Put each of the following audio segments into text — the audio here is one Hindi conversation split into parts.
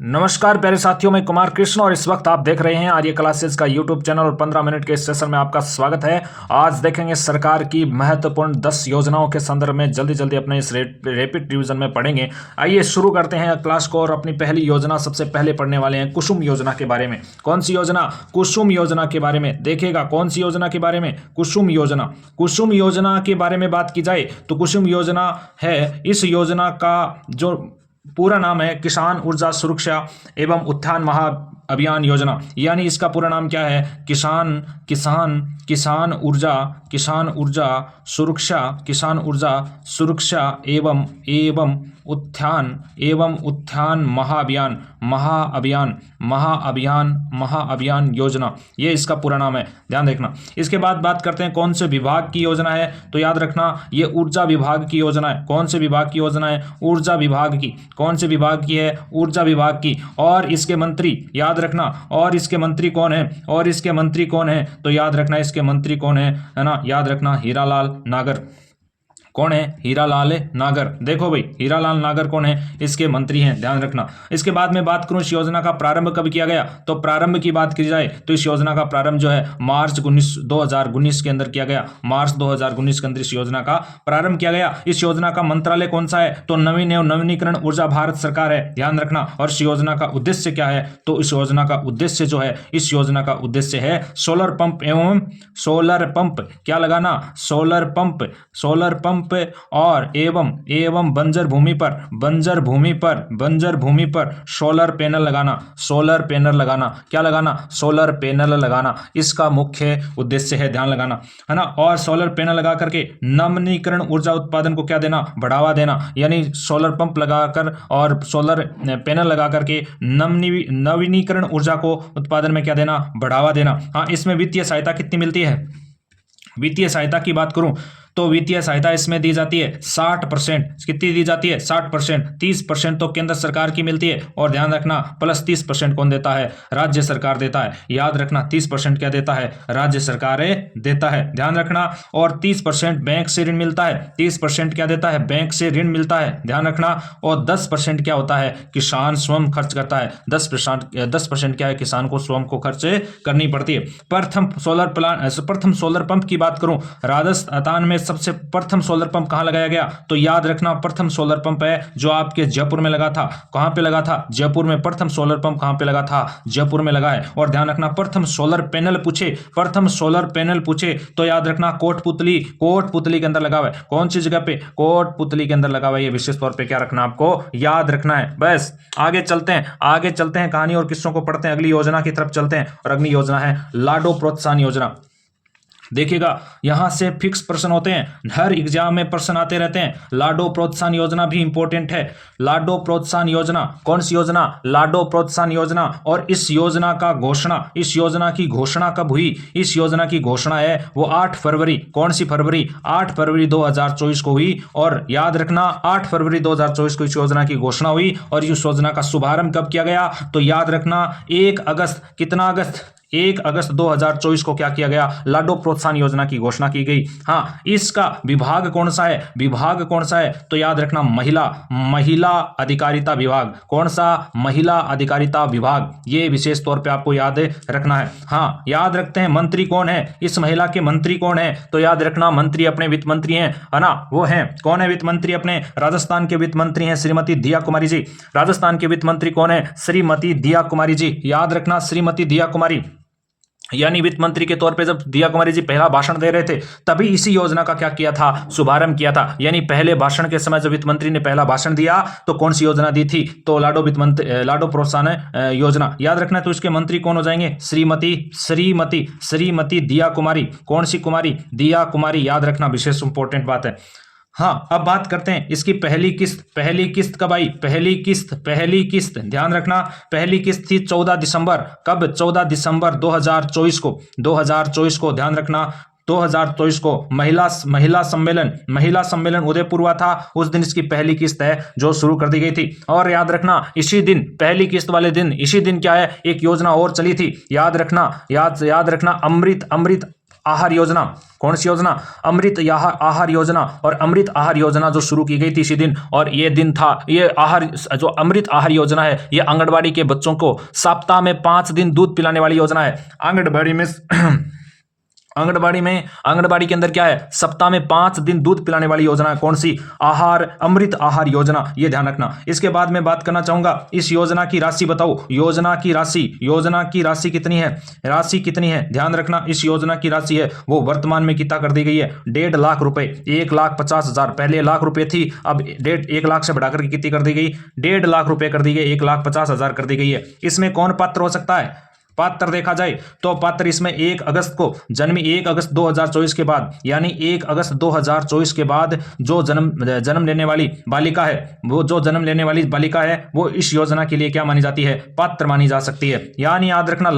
नमस्कार प्यारे साथियों, मैं कुमार कृष्ण और इस वक्त आप देख रहे हैं आर्य क्लासेस का यूट्यूब चैनल और 15 मिनट के इस सेशन में आपका स्वागत है। आज देखेंगे सरकार की महत्वपूर्ण 10 योजनाओं के संदर्भ में जल्दी अपने इस रैपिड रिवीजन में पढ़ेंगे। आइए शुरू करते हैं क्लास को और अपनी पहली योजना सबसे पहले पढ़ने वाले हैं कुसुम योजना के बारे में। कौन सी योजना? कुसुम योजना के बारे में। देखिएगा कौन सी योजना के बारे में? कुसुम योजना। कुसुम योजना के बारे में बात की जाए तो कुसुम योजना है, इस योजना का जो पूरा नाम है किसान ऊर्जा सुरक्षा एवं उत्थान महा अभियान योजना। यानी इसका पूरा नाम क्या है? किसान ऊर्जा सुरक्षा एवं उत्थान महाअभियान योजना। ये इसका पूरा नाम है, ध्यान देखना। इसके बाद बात करते हैं कौन से विभाग की योजना है, तो याद रखना ये ऊर्जा विभाग की योजना है। कौन से विभाग की योजना है? ऊर्जा विभाग की। कौन से विभाग की है? ऊर्जा विभाग की। और इसके मंत्री याद रखना, और इसके मंत्री कौन है? तो याद रखना इसके मंत्री कौन है ना? याद रखना हीरालाल नागर। कौन है? हीरालाल नागर। देखो भाई हीरालाल नागर कौन है? इसके मंत्री हैं, ध्यान रखना। इसके बाद में बात करूं इस योजना का प्रारंभ कब किया गया, तो प्रारंभ की बात की जाए तो इस योजना का प्रारंभ जो है मार्च 2019 के अंदर किया गया। मार्च 2019 के अंदर इस योजना का प्रारंभ किया गया। इस योजना का मंत्रालय कौन सा है, तो नवीन एवं नवीनीकरण ऊर्जा भारत सरकार है, ध्यान रखना। और इस योजना का उद्देश्य क्या है, तो इस योजना का उद्देश्य जो है, इस योजना का उद्देश्य है सोलर पंप क्या लगाना? सोलर पंप और एवं बंजर भूमि पर सोलर पैनल लगाना। क्या लगाना? सोलर पैनल लगाना। इसका मुख्य उद्देश्य है, ध्यान लगाना, है ना। और सोलर पैनल लगा करके नवीनीकरण ऊर्जा उत्पादन को क्या देना? बढ़ावा देना। यानी सोलर पंप लगाकर और सोलर पैनल लगा करके नवीनीकरण ऊर्जा को उत्पादन में क्या देना? बढ़ावा देना। हाँ, इसमें वित्तीय सहायता कितनी मिलती है? वित्तीय सहायता की बात करूं तो वित्तीय सहायता इसमें दी जाती है 60%। कितनी दी जाती है? 60%। 30% तो केंद्र सरकार की मिलती है, और ध्यान रखना प्लस 30% कौन देता है? राज्य सरकार देता है। याद रखना 30% क्या देता है? राज्य सरकार देता है, ध्यान रखना। और 30% बैंक से ऋण मिलता है। 30% क्या देता है? बैंक से ऋण मिलता है, ध्यान रखना। और 10% क्या होता है? किसान स्वयं खर्च करता है। 10% क्या है? किसान को स्वयं को खर्च करनी पड़ती है। प्रथम सोलर पंप की बात करूं, राजस्थान में सबसे प्रथम सोलर पंप कहां लगाया गया, तो याद रखना प्रथम सोलर पंप है जो आपके जयपुर में लगा था। कहां पे लगा था? जयपुर में। प्रथम सोलर पंप कहां पे लगा था? जयपुर में लगा है। और ध्यान रखना प्रथम सोलर पैनल पूछे तो याद रखना कोटपुतली के अंदर लगा हुआ है। कौन सी जगह पे? कोटपुतली के अंदर लगा हुआ है। ये विशेष तौर पे क्या रखना, आपको याद रखना है। बस आगे चलते हैं कहानी और किस्सों को पढ़ते हैं। अगली योजना की तरफ चलते हैं और अगली योजना है लाडो प्रोत्साहन योजना। देखिएगा यहां से फिक्स प्रश्न होते हैं, हर एग्जाम में प्रश्न आते रहते हैं। लाडो प्रोत्साहन योजना भी इंपॉर्टेंट है। लाडो प्रोत्साहन योजना कौन सी योजना? लाडो प्रोत्साहन योजना। और इस योजना की घोषणा कब हुई? इस योजना की घोषणा है वो 8 फरवरी। कौन सी फरवरी? 8 फरवरी 2024 को हुई। और याद रखना 8 फरवरी 2024 को इस योजना की घोषणा हुई। और इस योजना का शुभारंभ कब किया गया, तो याद रखना 1 अगस्त 2024 को क्या किया गया? लाडो प्रोत्साहन योजना की घोषणा की गई। हाँ, इसका विभाग कौन सा है? तो याद रखना महिला अधिकारिता विभाग। कौन सा? महिला अधिकारिता विभाग। ये विशेष तौर पे आपको याद रखना है। हाँ, याद रखते हैं मंत्री कौन है? इस महिला के मंत्री कौन है? तो याद रखना मंत्री अपने वित्त मंत्री हैं, है ना। वो हैं कौन है वित्त मंत्री? अपने राजस्थान के वित्त मंत्री हैं श्रीमती दिया कुमारी जी। राजस्थान के वित्त मंत्री कौन है? श्रीमती दिया कुमारी जी। याद रखना श्रीमती दिया कुमारी। यानी वित्त मंत्री के तौर पे जब दिया कुमारी जी पहला भाषण दे रहे थे तभी इसी योजना का क्या किया था? शुभारंभ किया था। यानी पहले भाषण के समय जब वित्त मंत्री ने पहला भाषण दिया तो कौन सी योजना दी थी? तो लाडो प्रोत्साहन योजना। याद रखना तो इसके मंत्री कौन हो जाएंगे? श्रीमती दिया कुमारी। कौन सी कुमारी? दिया कुमारी। याद रखना विशेष इंपॉर्टेंट बात है। हाँ, अब बात करते हैं इसकी पहली किस्त कब आई? पहली किस्त ध्यान रखना पहली किस्त थी 14 दिसंबर। कब? 14 दिसंबर 2024 को ध्यान रखना 2024 को महिला सम्मेलन उदयपुर हुआ था। उस दिन इसकी पहली किस्त है जो शुरू कर दी गई थी। और याद रखना इसी दिन, पहली किस्त वाले दिन, क्या है? एक योजना और चली थी। याद रखना आहार योजना, कौन सी योजना? अमृत आहार योजना। और अमृत आहार योजना जो शुरू की गई थी इसी दिन, और ये दिन था, ये आहार जो अमृत आहार योजना है ये आंगनबाड़ी के बच्चों को सप्ताह में 5 दिन दूध पिलाने वाली योजना है। आंगनबाड़ी के अंदर क्या है? सप्ताह में 5 दिन दूध पिलाने वाली योजना है। कौन सी? अमृत आहार योजना, ये ध्यान रखना। इसके बाद मैं बात करना चाहूंगा इस योजना की राशि बताओ। योजना की राशि कितनी है? राशि कितनी है ध्यान रखना। इस योजना की राशि है वो वर्तमान में कितना कर दी गई है? 1.5 लाख रुपए, 1,50,000। पहले 1 लाख रुपए थी, अब 1 लाख से बढ़ाकर के कितनी कर दी गई? 1.5 लाख रुपए कर दी गई, 1,50,000 कर दी गई है। इसमें कौन पात्र हो सकता है? पात्र देखा जाए तो पात्र इसमें 1 अगस्त को जन्मी, 1 अगस्त 2024 के बाद, यानी 1 अगस्त 2024 के बाद जो जन्म लेने वाली बालिका है, वो इस योजना के लिए क्या मानी जाती है? पात्र मानी जा सकती है। यानी याद रखना,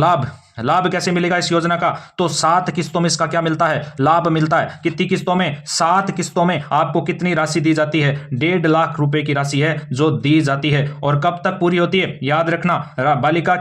लाभ कैसे मिलेगा इस योजना का? तो 7 किस्तों में इसका क्या मिलता है? लाभ मिलता है। कितनी किस्तों में? 7 किस्तों में आपको कितनी राशि दी जाती है? 1.5 लाख रुपए की राशि है जो दी जाती है। और कब तक पूरी होती है? याद रखना, बालिका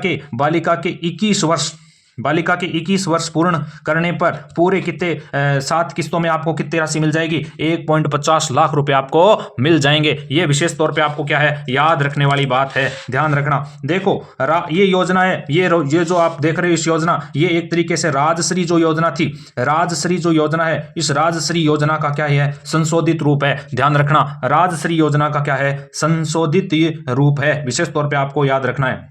के 21 वर्ष पूर्ण करने पर पूरे कितने 7 किस्तों में आपको कितनी राशि मिल जाएगी? 1.50 लाख रुपए आपको मिल जाएंगे। ये विशेष तौर पे आपको क्या है? याद रखने वाली बात है, ध्यान रखना। देखो ये योजना है, ये जो आप देख रहे हो इस योजना, ये एक तरीके से राजश्री जो योजना थी, राजश्री जो योजना है, इस राजश्री योजना का क्या है? संशोधित रूप है। ध्यान रखना, राजश्री योजना का क्या है? संशोधित रूप है। विशेष तौर पर आपको याद रखना है।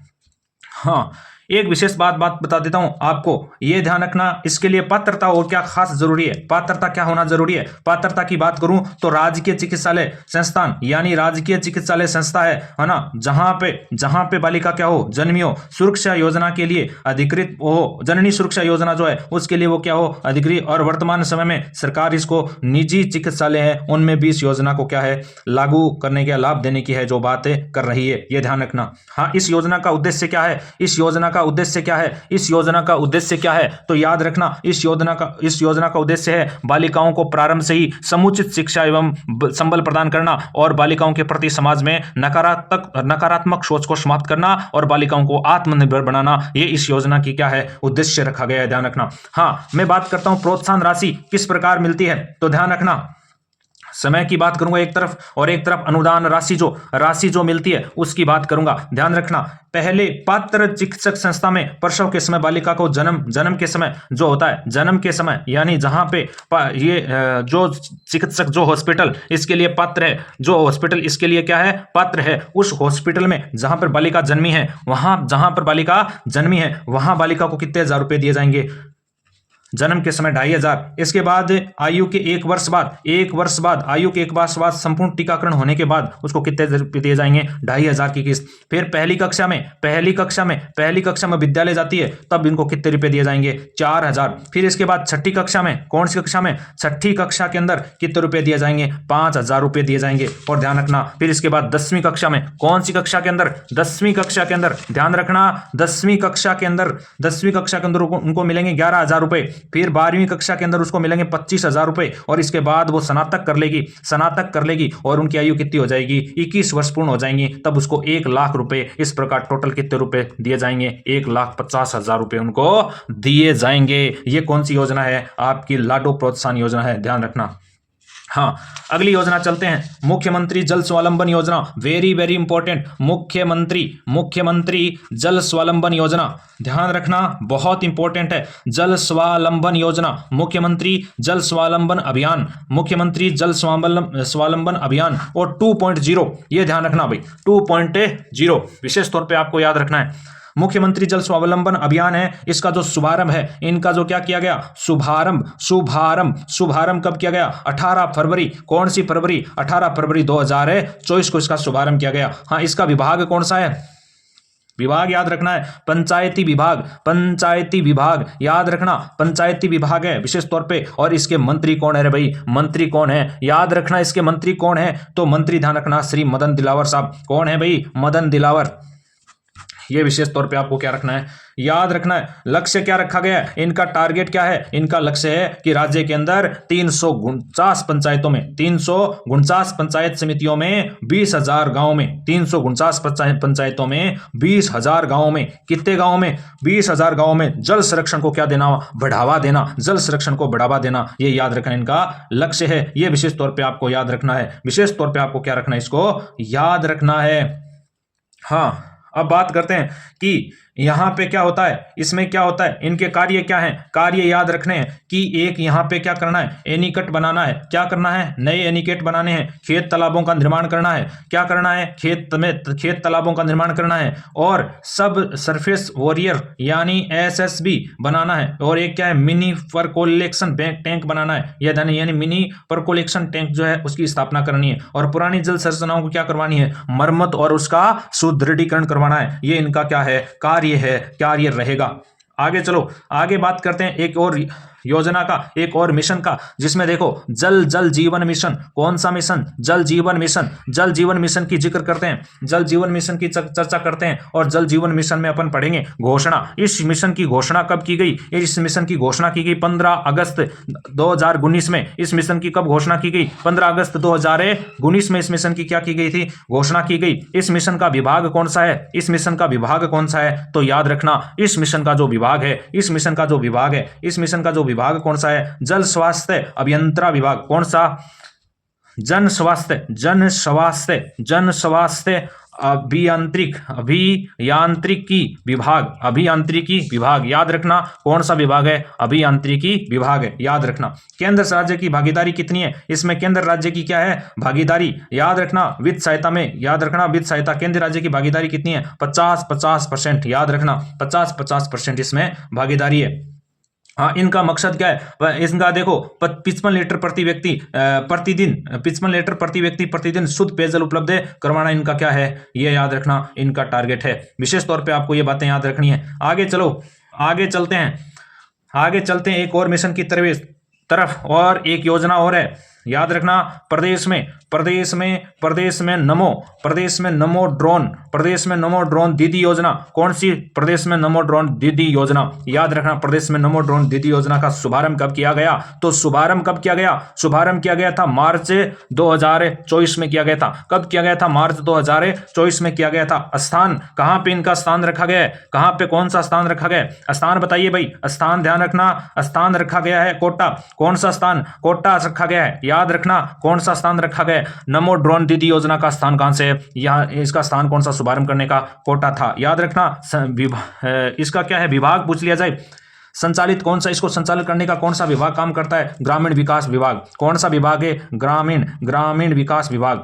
हाँ, एक विशेष बात बता देता हूं आपको, यह ध्यान रखना, इसके लिए पात्रता और क्या खास जरूरी है? पात्रता क्या होना जरूरी है? पात्रता की बात करूं तो राजकीय चिकित्सालय संस्थान, यानी राजकीय चिकित्सालय संस्था है ना, जहां पे बालिका क्या हो? जन्मी हो, सुरक्षा योजना के लिए अधिकृत हो। जननी सुरक्षा योजना जो है उसके लिए वो क्या हो? अधिकृत। और वर्तमान समय में सरकार इसको निजी चिकित्सालय है उनमें भी इस योजना को क्या है? लागू करने के, लाभ देने की है जो बातें कर रही है, यह ध्यान रखना। हाँ, इस योजना का उद्देश्य क्या है? इस योजना का उद्देश्य क्या है? तो याद रखना, इस योजना का उद्देश्य है बालिकाओं को प्रारंभ से ही समुचित शिक्षा एवं संबल प्रदान करना, और बालिकाओं के प्रति समाज में नकारात्मक सोच को समाप्त करना, और बालिकाओं को आत्मनिर्भर बनाना। ये इस योजना की क्या है? उद्देश्य रखा गया है, ध्यान रखना। हाँ, मैं बात करता हूं प्रोत्साहन राशि किस प्रकार मिलती है, तो ध्यान रखना, समय की बात करूंगा एक तरफ, और एक तरफ अनुदान राशि जो मिलती है उसकी बात करूंगा। ध्यान रखना, पहले पात्र चिकित्सक संस्था में प्रसव के समय बालिका को जन्म के समय जो होता है, जन्म के समय, यानी जहां पे ये जो चिकित्सक जो हॉस्पिटल इसके लिए पात्र है, जो हॉस्पिटल इसके लिए क्या है? पात्र है, उस हॉस्पिटल में जहां पर बालिका जन्मी है, वहां बालिका को कितने हजार रुपए दिए जाएंगे? जन्म के समय 2,500। इसके बाद आयु के 1 वर्ष बाद संपूर्ण टीकाकरण होने के बाद उसको कितने रुपए दिए जाएंगे? 2,500 की किस्त। फिर पहली कक्षा में विद्यालय जाती है तब इनको कितने रुपए दिए जाएंगे? 4,000। फिर इसके बाद छठी कक्षा में, कौन सी कक्षा में? छठी कक्षा के अंदर कितने रुपए दिए जाएंगे? 5,000 रुपए दिए जाएंगे। और ध्यान रखना, फिर इसके बाद 10वीं कक्षा में, कौन सी कक्षा के अंदर? 10वीं कक्षा के अंदर, ध्यान रखना, 10वीं कक्षा के अंदर उनको मिलेंगे 11,000 रुपए। फिर 12वीं कक्षा के अंदर उसको मिलेंगे 25,000 रुपए, और इसके बाद वो स्नातक कर लेगी और उनकी आयु कितनी हो जाएगी? 21 वर्ष पूर्ण हो जाएंगी, तब उसको 1 लाख रुपए, इस प्रकार टोटल कितने रुपए दिए जाएंगे? 1,50,000 रुपए उनको दिए जाएंगे। ये कौन सी योजना है? आपकी लाडो प्रोत्साहन योजना है, ध्यान रखना। हाँ, अगली योजना चलते हैं, मुख्यमंत्री जल स्वावलंबन योजना। वेरी वेरी इंपॉर्टेंट, मुख्यमंत्री जल स्वावलंबन योजना, ध्यान रखना, बहुत इंपॉर्टेंट है। जल स्वावलंबन योजना, मुख्यमंत्री जल स्वावलंबन अभियान और 2.0, ये ध्यान रखना भाई, 2.0 विशेष तौर पे आपको याद रखना है। मुख्यमंत्री जल स्वावलंबन अभियान है, इसका जो शुभारंभ है, इनका जो क्या किया गया? शुभारंभ कब किया गया? 18 फरवरी, कौन सी फरवरी? 18 फरवरी 2024 को इसका शुभारंभ किया गया। हाँ, इसका विभाग कौन सा है? विभाग याद रखना है, पंचायती विभाग याद रखना, पंचायती विभाग है विशेष तौर पे। और इसके मंत्री कौन है रे भाई? मंत्री कौन है? याद रखना, इसके मंत्री कौन है? तो मंत्री ध्यान रखना, श्री मदन दिलावर साहब। कौन है भाई? मदन दिलावर। ये विशेष तौर पे आपको क्या रखना है? याद रखना है। लक्ष्य क्या रखा गया है, इनका टारगेट क्या है, इनका लक्ष्य है कि राज्य के अंदर 349 पंचायतों में, 349 पंचायत समितियों में 20,000 गांव में, 349 पंचायतों में 20,000 गांव में, कितने गांव में, 20,000 गांव में जल संरक्षण को क्या देना, बढ़ावा देना, जल संरक्षण को बढ़ावा देना, ये याद रखना इनका लक्ष्य है। ये विशेष तौर पे आपको याद रखना है, विशेष तौर पे आपको क्या रखना है, इसको याद रखना है। हाँ, अब बात करते हैं कि यहां पे क्या होता है, इसमें क्या होता है, इनके कार्य क्या हैं। कार्य याद रखने हैं कि एक यहां पे क्या करना है, एनीकट बनाना है, क्या करना है, नए एनीकट बनाने हैं, खेत तालाबों का निर्माण करना है, क्या करना है, खेत तालाबों का निर्माण करना है, और सब सरफेस वॉरियर यानी SSB बनाना है, और एक क्या है, मिनी परकोलेक्शन टैंक बनाना है, यानी मिनी परकोलेक्शन टैंक जो है उसकी स्थापना करनी है, और पुरानी जल संरचनाओं को क्या करवानी है, मरम्मत और उसका सुदृढ़ीकरण करवाना है। ये इनका क्या है, कार्य रहेगा। आगे चलो, आगे बात करते हैं एक और योजना का, एक और मिशन का, जिसमें देखो जल जीवन मिशन। कौन सा मिशन, जल जीवन मिशन। जल जीवन मिशन की जिक्र करते हैं, जल जीवन मिशन की चर्चा करते हैं, और जल जीवन मिशन में अपन पढ़ेंगे घोषणा। इस मिशन की घोषणा कब की गई, इस मिशन की घोषणा की गई 15 अगस्त 2019 में। इस मिशन की कब घोषणा की गई, 15 अगस्त 2019 में इस मिशन की क्या की गई थी, घोषणा की गई। इस मिशन का विभाग कौन सा है, इस मिशन का विभाग कौन सा है, तो याद रखना इस मिशन का जो विभाग है, इस मिशन का जो विभाग है, इस मिशन का जो विभाग कौन सा है, जल स्वास्थ्य अभियंत्रण विभाग। कौन सा, जन स्वास्थ्य अभियांत्रिकी विभाग। याद रखना कौन सा विभाग है, अभियांत्रिकी विभाग है, याद रखना। केंद्र राज्य की भागीदारी कितनी है, इसमें केंद्र राज्य की क्या है, भागीदारी। याद रखना वित्त सहायता में, याद रखना वित्त सहायता, केंद्र राज्य की भागीदारी कितनी है, 50-50%। याद रखना 50-50% इसमें भागीदारी है। हाँ, इनका मकसद क्या है, इनका देखो 55 लीटर प्रति व्यक्ति प्रतिदिन, 55 लीटर प्रति व्यक्ति प्रतिदिन शुद्ध पेयजल उपलब्ध करवाना इनका क्या है, ये याद रखना इनका टारगेट है। विशेष तौर पे आपको ये बातें याद रखनी है। आगे चलो, आगे चलते हैं एक और मिशन की तरफ, और एक योजना और है। याद रखना प्रदेश में नमो ड्रोन दीदी योजना। कौन सी, प्रदेश में नमो ड्रोन दीदी योजना। याद रखना प्रदेश में नमो ड्रोन दीदी योजना का शुभारंभ कब किया गया, तो शुभारंभ किया गया था मार्च 2024 में किया गया था। कब किया गया था, मार्च 2024 में किया गया था। स्थान कहां पे इनका स्थान रखा गया है, कहां पे कौन सा स्थान रखा गया है, स्थान बताइए भाई, स्थान ध्यान रखना, स्थान रखा गया है कोटा। कौन सा स्थान, कोटा रखा गया है। याद रखना कौन सा स्थान रखा गया है, नमो ड्रोन दीदी योजना का स्थान कहां से है, यहाँ इसका स्थान कौन सा, शुभारंभ करने का कोटा था। याद रखना इसका क्या है, विभाग पूछ लिया जाए, संचालित कौन सा, इसको संचालित करने का कौन सा विभाग काम करता है, ग्रामीण विकास विभाग। कौन सा विभाग है, ग्रामीण विकास विभाग।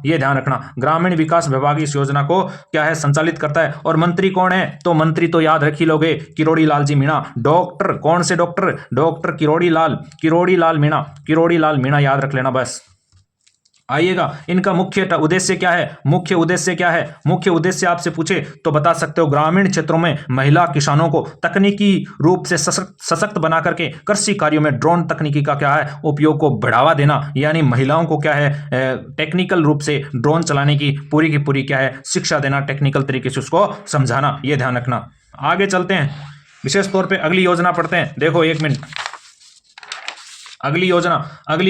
ये ध्यान रखना ग्रामीण विकास विभाग इस योजना को क्या है, संचालित करता है। और मंत्री कौन है, तो मंत्री तो याद रख ही लोगे, किरोड़ी लाल जी मीणा। डॉक्टर कौन से, डॉक्टर किरोड़ी लाल मीणा याद रख लेना बस। आइएगा, इनका मुख्य उद्देश्य क्या है, मुख्य उद्देश्य आपसे पूछे तो बता सकते हो, ग्रामीण क्षेत्रों में महिला किसानों को तकनीकी रूप से सशक्त बना करके कृषि कार्यों में ड्रोन तकनीकी का क्या है, उपयोग को बढ़ावा देना। यानी महिलाओं को क्या है, टेक्निकल रूप से ड्रोन चलाने की पूरी क्या है, शिक्षा देना, टेक्निकल तरीके से उसको समझाना, ये ध्यान रखना। आगे चलते हैं, विशेष तौर पर अगली योजना पढ़ते हैं। देखो 1 मिनट, अगली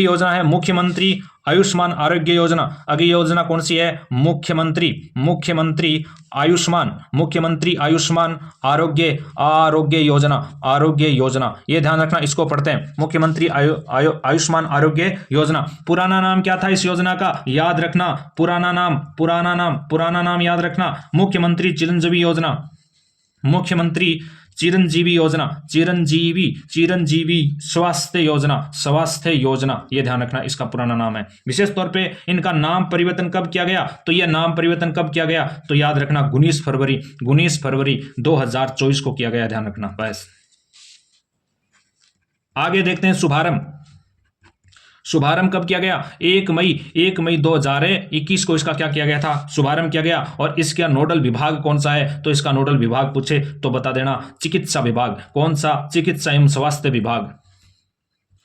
योजना है मुख्यमंत्री आयुष्मान आरोग्य योजना। अगली योजना कौन सी है, मुख्यमंत्री आयुष्मान आरोग्य योजना। ये ध्यान रखना, इसको पढ़ते हैं, मुख्यमंत्री आयुष्मान आरोग्य योजना। पुराना नाम क्या था इस योजना का, याद रखना पुराना नाम याद रखना, मुख्यमंत्री चिरंजीवी योजना, मुख्यमंत्री चिरंजीवी स्वास्थ्य योजना, ये ध्यान रखना इसका पुराना नाम है। विशेष तौर पे इनका नाम परिवर्तन कब किया गया, तो यह नाम परिवर्तन कब किया गया, तो याद रखना 19 फरवरी 2024 को किया गया, ध्यान रखना बस। आगे देखते हैं शुभारंभ कब किया गया, 1 मई 2021 को इसका क्या किया गया था, शुभारंभ किया गया। और इसका नोडल विभाग कौन सा है, तो इसका नोडल विभाग पूछे तो बता देना चिकित्सा विभाग। कौन सा, चिकित्सा एवं स्वास्थ्य विभाग।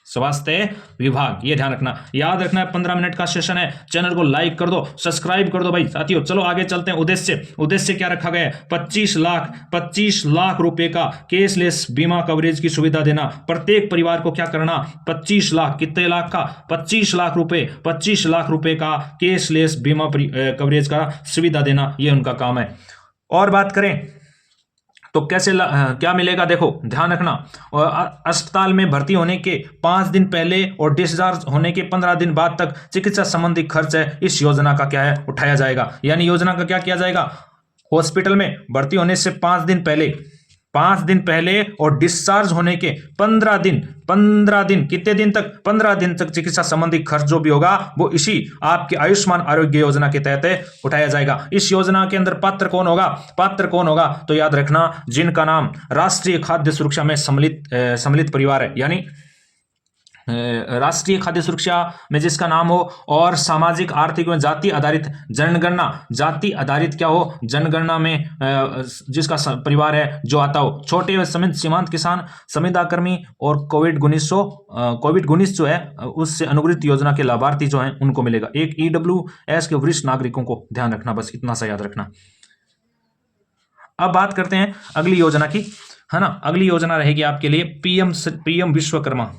स्वास्थ्य विभाग, ये ध्यान रखना, याद रखना है। 15 मिनट का सेशन है, चैनल को लाइक कर दो, सब्सक्राइब कर दो भाई साथियों। चलो आगे चलते हैं। उद्देश्य क्या रखा गया है? 25 लाख रुपए का केसलेस बीमा कवरेज की सुविधा देना। प्रत्येक परिवार को क्या करना? 25 लाख, कितने लाख का? 25 लाख रुपए, 25 लाख रुपए का केसलेस बीमा कवरेज का सुविधा देना, ये उनका काम है। और बात करें तो कैसे क्या मिलेगा? देखो ध्यान रखना, अस्पताल में भर्ती होने के 5 दिन पहले और डिस्चार्ज होने के 15 दिन बाद तक चिकित्सा संबंधी खर्च है इस योजना का क्या है? उठाया जाएगा। यानी योजना का क्या किया जाएगा? हॉस्पिटल में भर्ती होने से 5 दिन पहले और डिस्चार्ज होने के 15 दिन, कितने दिन तक? 15 दिन तक चिकित्सा संबंधी खर्च जो भी होगा वो इसी आपके आयुष्मान आरोग्य योजना के तहत उठाया जाएगा। इस योजना के अंदर पात्र कौन होगा? तो याद रखना, जिनका नाम राष्ट्रीय खाद्य सुरक्षा में सम्मिलित परिवार है, यानी राष्ट्रीय खाद्य सुरक्षा में जिसका नाम हो, और सामाजिक आर्थिक एवं जाति आधारित जनगणना में जिसका परिवार है जो आता हो, छोटे व सीमांत किसान, संविदा कर्मी और कोविड-19 जो है उससे अनुग्रहित योजना के लाभार्थी जो हैं उनको मिलेगा। एक EWS के वरिष्ठ नागरिकों को ध्यान रखना, बस इतना सा याद रखना। अब बात करते हैं अगली योजना की, है ना। अगली योजना रहेगी आपके लिए पीएम विश्वकर्मा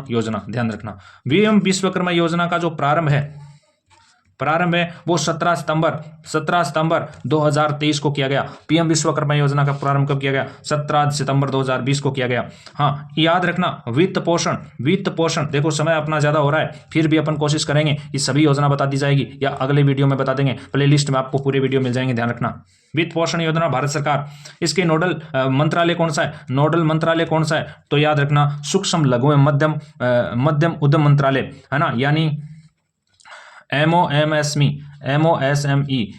योजना, ध्यान रखना। पीएम विश्वकर्मा योजना का जो प्रारंभ है वो 17 सितंबर 2023 को किया गया। पीएम विश्वकर्मा योजना का प्रारंभ कब किया गया? 17 सितंबर 2020 को किया गया। हाँ, याद रखना, वित्त पोषण, देखो समय अपना ज्यादा हो रहा है, फिर भी अपन कोशिश करेंगे कि सभी योजना बता दी जाएगी या अगले वीडियो में बता देंगे, प्लेलिस्ट में आपको पूरे वीडियो मिल जाएंगे, ध्यान रखना। वित्त पोषण योजना भारत सरकार, इसके नोडल मंत्रालय कौन सा है? तो याद रखना, सूक्ष्म लघु एवं मध्यम उद्यम मंत्रालय, है ना, यानी MOSME,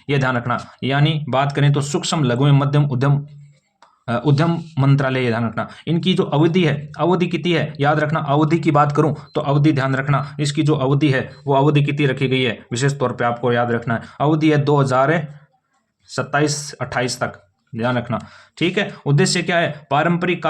ये ध्यान रखना। यानी बात करें तो सूक्ष्म लघु एवं मध्यम उद्यम मंत्रालय, ये ध्यान रखना। इनकी जो अवधि कितनी है? याद रखना, अवधि की बात करूं तो अवधि, ध्यान रखना, इसकी जो अवधि है वो अवधि कितनी रखी गई है? विशेष तौर पे आपको याद रखना है, अवधि है 2027-28 तक, ध्यान रखना, ठीक है। उद्देश्य क्या है? पारंपरिक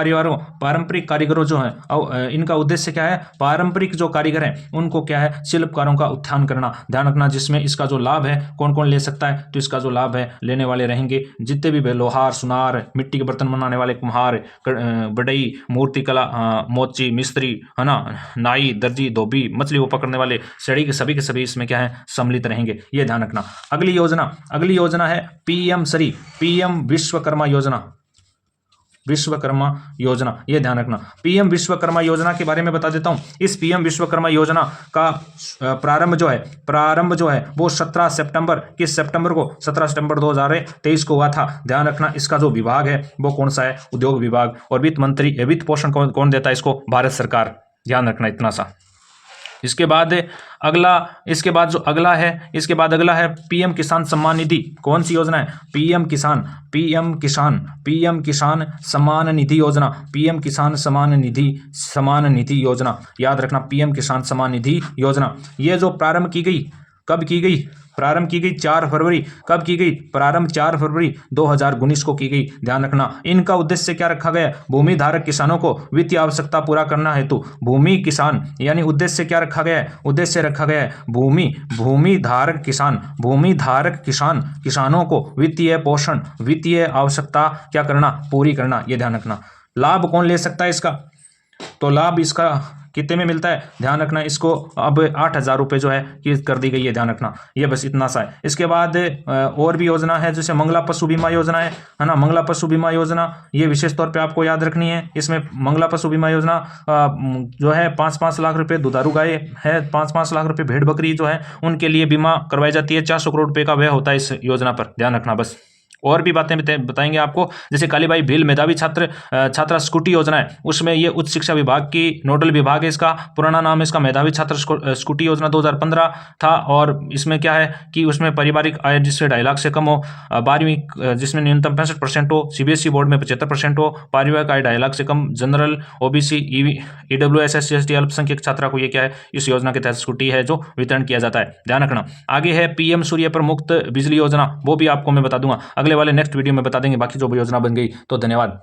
कारीगरों जो हैं, इनका उद्देश्य क्या है? पारंपरिक जो कारीगर हैं उनको क्या है? शिल्पकारों का उत्थान करना, ध्यान रखना। जिसमें इसका जो लाभ है, कौन कौन ले सकता है? तो इसका जो लाभ है लेने वाले रहेंगे जितने भी लोहार, सुनार, मिट्टी के बर्तन बनाने वाले कुम्हार, बढ़ई, मूर्ति कला, मोची, मिस्त्री, है ना, नाई, दर्जी, धोबी, मछली वो पकड़ने वाले, सड़ी के सभी इसमें क्या है? सम्मिलित रहेंगे, ये ध्यान रखना। अगली योजना है पीएम विश्वकर्मा योजना, ये ध्यान रखना। पीएम विश्वकर्मा योजना के बारे में बता देता हूं। इस पीएम विश्वकर्मा योजना का प्रारंभ जो है वो 17 सितंबर को 17 सितंबर 2023 को हुआ था, ध्यान रखना। इसका जो विभाग है वो कौन सा है? उद्योग विभाग। और वित्त पोषण कौन देता है इसको? भारत सरकार, ध्यान रखना इतना सा। इसके बाद अगला है पीएम किसान सम्मान निधि। कौन सी योजना है? पीएम किसान सम्मान निधि योजना, पीएम किसान सम्मान निधि योजना, याद रखना, पीएम किसान सम्मान निधि योजना। ये जो प्रारंभ की गई, कब की गई? प्रारंभ की गई 4 फरवरी। कब की गई? प्रारंभ 4 फरवरी 2019 को की गई, ध्यान रखना। इनका उद्देश्य क्या रखा गया? भूमि धारक किसानों को वित्तीय आवश्यकता पूरा करना हेतु भूमि किसान, यानी उद्देश्य क्या रखा गया है? उद्देश्य रखा गया है भूमि धारक किसान किसानों को वित्तीय आवश्यकता क्या करना? पूरी करना, ये ध्यान रखना। लाभ कौन ले सकता है इसका? तो लाभ इसका कितने में मिलता है? ध्यान रखना, इसको अब 8,000 रुपये जो है ये कर दी गई है, ध्यान रखना। ये बस इतना सा है। इसके बाद और भी योजना है, जैसे मंगला पशु बीमा योजना है ना। मंगला पशु बीमा योजना ये विशेष तौर पे आपको याद रखनी है। इसमें मंगला पशु बीमा योजना जो है 5-5 लाख रुपये दुधारू गाय है, 5-5 लाख रुपये भेड़ बकरी जो है उनके लिए बीमा करवाई जाती है। 400 करोड़ रुपये का व्यय होता है इस योजना पर, ध्यान रखना बस। और भी बातें बताएंगे आपको, जैसे कालीबाई भील मेधावी छात्रा स्कूटी योजना है, उसमें ये उच्च शिक्षा विभाग की नोडल विभाग है। इसका पुराना नाम है इसका मेधावी छात्र स्कूटी योजना 2015 था। और इसमें क्या है कि उसमें पारिवारिक आय जिससे 2.5 लाख से कम हो, 12वीं जिसमें न्यूनतम 65% हो, CBSE बोर्ड में 75% हो, पारिवारिक आय 2.5 लाख से कम, general, OBC, EWS, SC, ST अल्पसंख्यक छात्रा को ये क्या है? इस योजना के तहत स्कूटी है जो वितरण किया जाता है, ध्यान रखना। आगे है पीएम सूर्य पर मुफ्त बिजली योजना, वो भी आपको मैं बता दूंगा अगले वाले नेक्स्ट वीडियो में बता देंगे बाकी जो योजना बन गई। तो धन्यवाद।